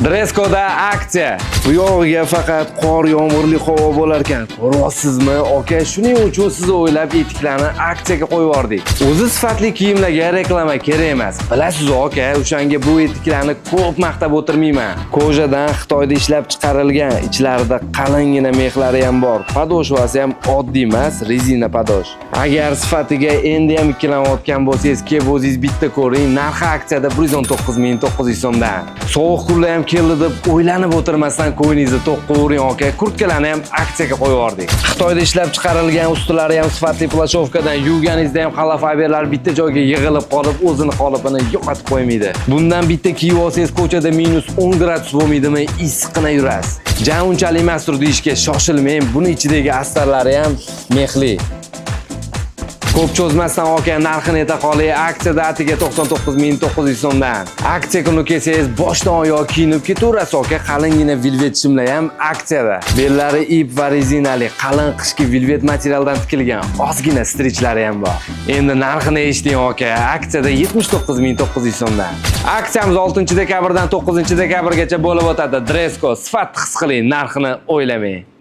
Dreskoda aksiya. Bu yog'iga faqat qor, yomg'irli havo bo'lar ekan. Ko'ryapsizmi, aka? Shuning uchun siz o'ylab etiklarni aksiyaga qo'yib yubordik. O'zi sifatli kiyimlarga reklama kerak emas. Bilasiz, aka, o'shanga bu etiklarni ko'p maqtab o'tirmayman. Kojadan Xitoyda ishlab chiqarilgan, ichlarida qalingina mexlari ham bor. Podoshvasi ham oddiy emas, rezina podosh. Agar sifatiga endi ham ikkilanayotgan bo'lsangiz, kelib o'zingiz bitta ko'ring. Narxi aksiyada 119.900 so'mdan. Sovuq kunlar ham keldi deb o'ylanib o'tirmasdan ko'nglingizni to'q qilavering, aka. Kurtkalarni ham aksiyaga qo'yib yubordik. Xitoyda ishlab chiqarilgan ustunlari ham sifatli plashovkadan yuvganingizda ham xala fiberlar bitta joyga yig'ilib qolib, o'zini qolipini yo'qotib qo'ymaydi. Bundan bitta kiyib olsangiz ko'chada -10 gradus bo'lmaydimi, issiqqina yurasiz. Jan unchalik emasdir deyishga shoshilmang. Buni ichidagi astarlari ham mexli. Ko'p cho'zmasdan aka narxini ayta qolay. Aksiyada atiga 99.900 so'mdan. Aksiya kuni kelsangiz boshdan oyoq kiyinib ketaverasiz aka. Qalingina velvet shimlar ham aksiyada. Bellari ip va rezinali qalin qishki velvet materialdan tikilgan ozgina strichlari ham bor. Endi narxini eshiting aka. Aksiyada 79.900 so'mdan. Aksiyamiz 6 dekabrdan 9 dekabrgacha bo'lib o'tadi. Dresko sifat his qiling, narxini o'ylamang.